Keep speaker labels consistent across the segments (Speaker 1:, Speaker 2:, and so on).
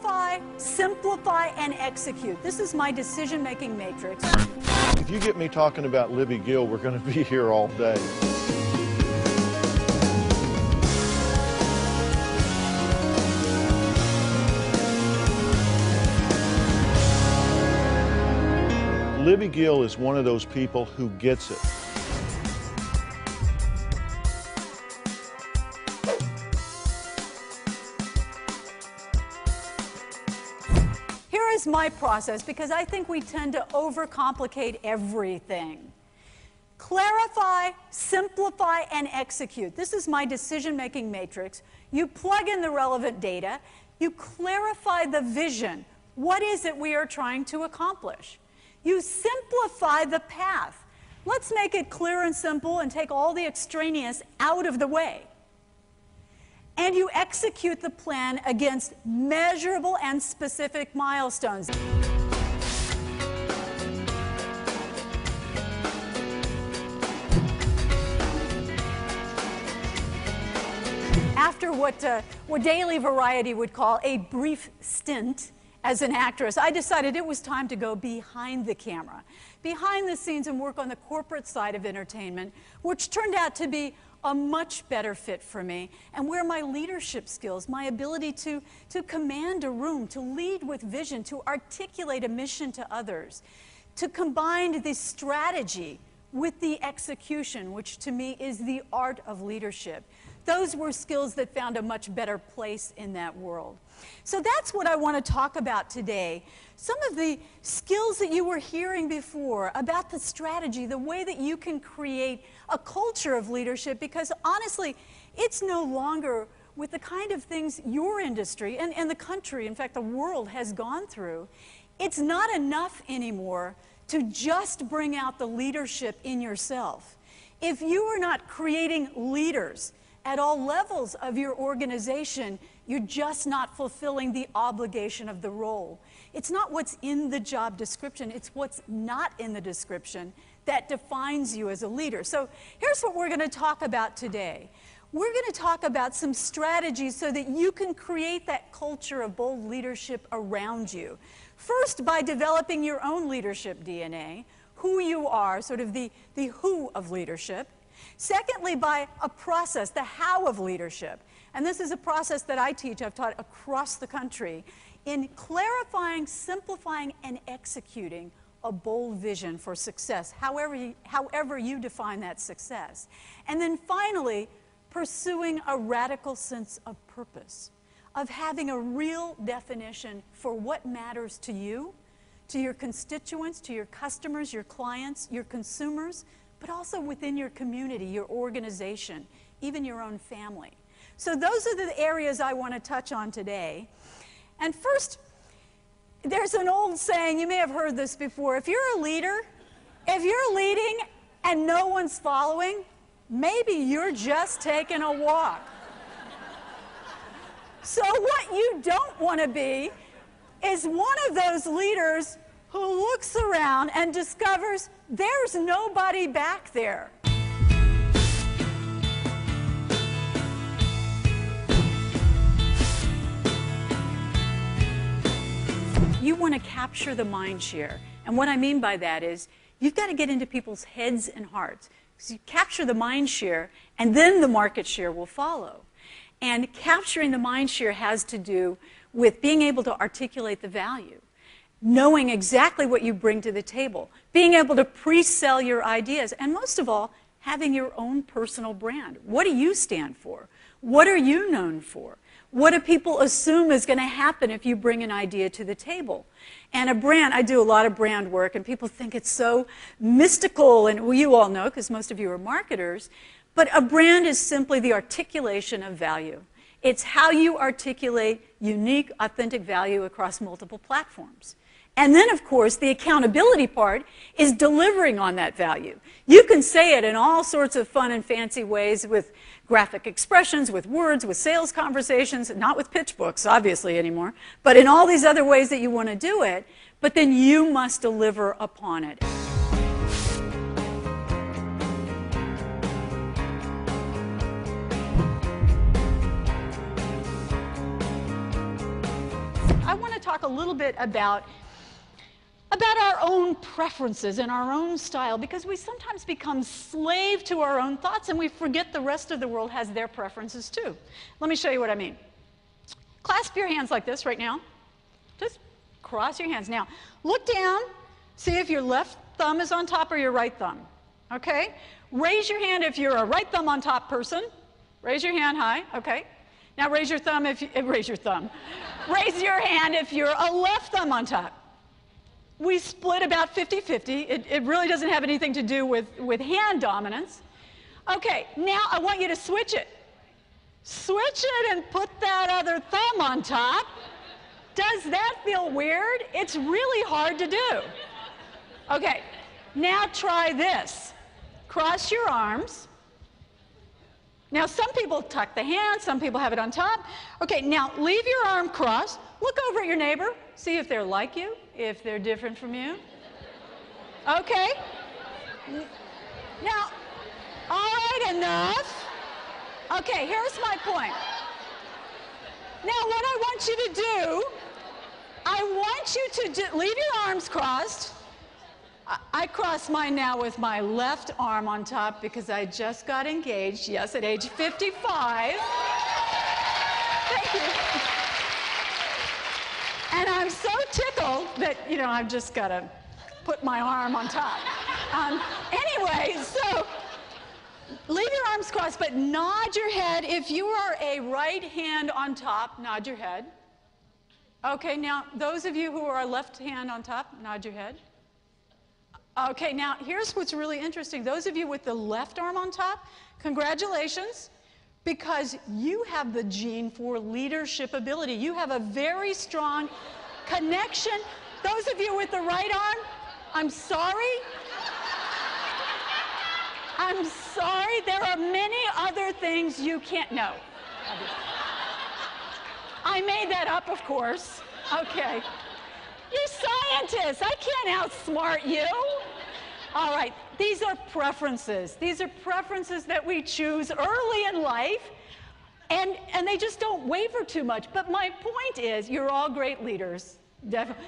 Speaker 1: clarify, simplify, and execute. This is my decision-making matrix.
Speaker 2: If you get me talking about Libby Gill, we're going to be here all day. Libby Gill is one of those people who gets it.
Speaker 1: Here is my process, because I think we tend to overcomplicate everything. Clarify, simplify, and execute. This is my decision-making matrix. You plug in the relevant data. You clarify the vision. What is it we are trying to accomplish? You simplify the path. Let's make it clear and simple and take all the extraneous out of the way. And you execute the plan against measurable and specific milestones. After what Daily Variety would call a brief stint as an actress, I decided it was time to go behind the camera, behind the scenes, and work on the corporate side of entertainment, which turned out to be a much better fit for me, and where my leadership skills, my ability to command a room, to lead with vision, to articulate a mission to others, to combine the strategy with the execution, which to me is the art of leadership. Those were skills that found a much better place in that world. So that's what I want to talk about today. Some of the skills that you were hearing before about the strategy, the way that you can create a culture of leadership, because honestly, it's no longer with the kind of things your industry and the country, in fact, the world has gone through. It's not enough anymore to just bring out the leadership in yourself. If you are not creating leaders at all levels of your organization, you're just not fulfilling the obligation of the role. It's not what's in the job description, it's what's not in the description that defines you as a leader. So here's what we're going to talk about today. We're going to talk about some strategies so that you can create that culture of bold leadership around you. First, by developing your own leadership DNA, who you are, sort of the who of leadership. Secondly, by a process, the how of leadership. And this is a process that I teach, I've taught across the country, in clarifying, simplifying, and executing a bold vision for success, however you define that success. And then finally, pursuing a radical sense of purpose, of having a real definition for what matters to you, to your constituents, to your customers, your clients, your consumers, but also within your community, your organization, even your own family. So those are the areas I want to touch on today. And first, there's an old saying, you may have heard this before, if you're a leader, if you're leading and no one's following, maybe you're just taking a walk. So what you don't want to be is one of those leaders who looks around and discovers there's nobody back there. You want to capture the mind share. And what I mean by that is you've got to get into people's heads and hearts. So you capture the mind share, and then the market share will follow. And capturing the mind share has to do with being able to articulate the value, knowing exactly what you bring to the table, being able to pre-sell your ideas, and most of all, having your own personal brand. What do you stand for? What are you known for? What do people assume is going to happen if you bring an idea to the table? And a brand, I do a lot of brand work, and people think it's so mystical, and well, you all know, because most of you are marketers, but a brand is simply the articulation of value. It's how you articulate unique, authentic value across multiple platforms. And then, of course, the accountability part is delivering on that value. You can say it in all sorts of fun and fancy ways with graphic expressions, with words, with sales conversations, not with pitch books, obviously, anymore, but in all these other ways that you want to do it, but then you must deliver upon it. I want to talk a little bit about our own preferences and our own style, because we sometimes become slave to our own thoughts and we forget the rest of the world has their preferences too. Let me show you what I mean. Clasp your hands like this right now. Just cross your hands. Now, look down. See if your left thumb is on top or your right thumb. Okay? Raise your hand if you're a right thumb on top person. Raise your hand high. Okay? Now raise your thumb if you, raise your thumb. Raise your hand if you're a left thumb on top. We split about 50-50. It really doesn't have anything to do with hand dominance. Okay, now I want you to switch it. Switch it and put that other thumb on top. Does that feel weird? It's really hard to do. Okay, now try this. Cross your arms. Now some people tuck the hand, some people have it on top. Okay, now leave your arm crossed. Look over at your neighbor. See if they're like you, if they're different from you. Okay. Now, all right, enough. Okay, here's my point. Now, what I want you to do, I want you to leave your arms crossed. I cross mine now with my left arm on top because I just got engaged, yes, at age 55. Thank you. And I'm so tickled that, you know, I've just got to put my arm on top. Anyway, so leave your arms crossed, but nod your head. If you are a right hand on top, nod your head. Okay, now those of you who are a left hand on top, nod your head. Okay, now here's what's really interesting. Those of you with the left arm on top, congratulations, because you have the gene for leadership ability. You have a very strong connection. Those of you with the right arm, I'm sorry. I'm sorry, there are many other things you can't know. I made that up, of course. Okay. You're scientists. I can't outsmart you. All right. These are preferences. These are preferences that we choose early in life, and they just don't waver too much. But my point is, you're all great leaders. Definitely.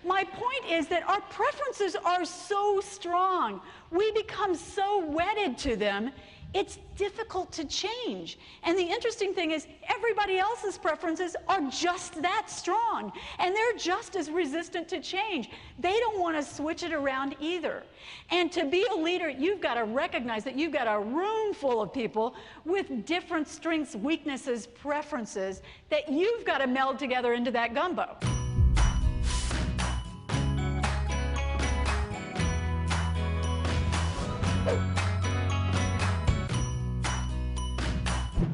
Speaker 1: My point is that our preferences are so strong. We become so wedded to them, it's difficult to change. And the interesting thing is everybody else's preferences are just that strong, and they're just as resistant to change. They don't want to switch it around either. And to be a leader, you've got to recognize that you've got a room full of people with different strengths, weaknesses, preferences that you've got to meld together into that gumbo.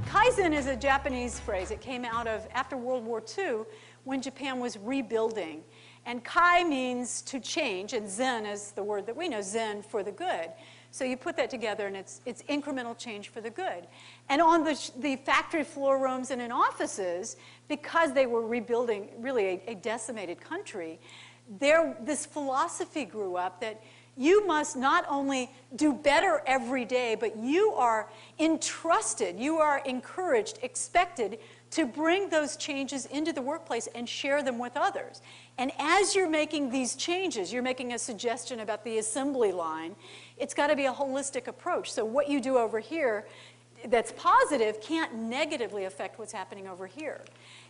Speaker 1: Kaizen is a Japanese phrase. It came out of after World War II when Japan was rebuilding. And Kai means to change, and Zen is the word that we know, Zen for the good. So you put that together, and it's incremental change for the good. And on the factory floor rooms and in offices, because they were rebuilding really a decimated country, this philosophy grew up that you must not only do better every day, but you are entrusted, you are encouraged, expected to bring those changes into the workplace and share them with others. And as you're making these changes, you're making a suggestion about the assembly line, it's got to be a holistic approach. So what you do over here that's positive can't negatively affect what's happening over here.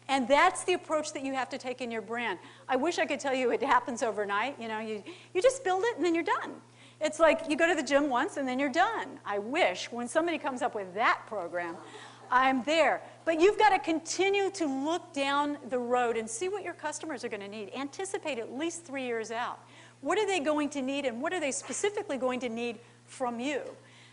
Speaker 1: And that's the approach that you have to take in your brand. I wish I could tell you it happens overnight. You know, you just build it and then you're done. It's like you go to the gym once and then you're done. I wish when somebody comes up with that program, I'm there. But you've got to continue to look down the road and see what your customers are going to need. Anticipate at least 3 years out. What are they going to need, and what are they specifically going to need from you?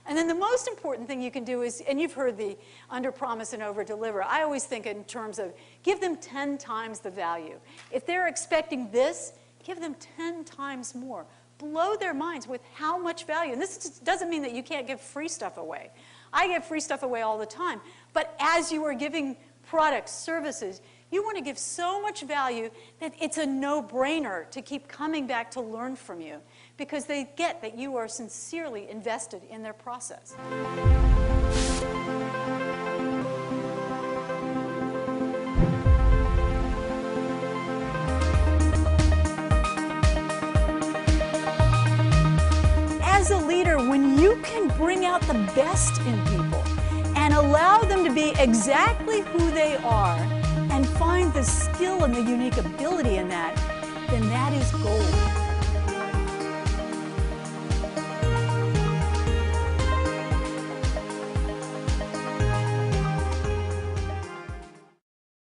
Speaker 1: And then the most important thing you can do is, and you've heard the under-promise and over-deliver. I always think in terms of give them 10 times the value. If they're expecting this, give them 10 times more. Blow their minds with how much value. And this doesn't mean that you can't give free stuff away. I give free stuff away all the time. But as you are giving products, services, you want to give so much value that it's a no-brainer to keep coming back to learn from you, because they get that you are sincerely invested in their process. as a leader, when you can bring out the best in people and allow them to be exactly who they are and find the skill and the unique ability in that, then that is gold.